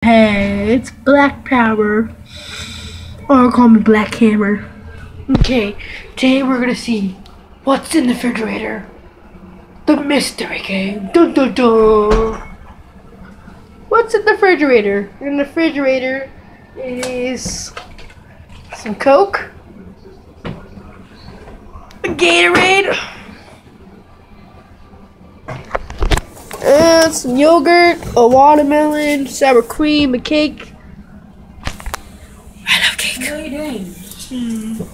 Hey, it's Black Power, or call me Black Hammer. Okay, today we're gonna see what's in the refrigerator. The mystery game. Dun dun dun. What's in the refrigerator? In the refrigerator is some Coke, a Gatorade, some yogurt, a watermelon, sour cream, a cake. I love cake. What are you doing?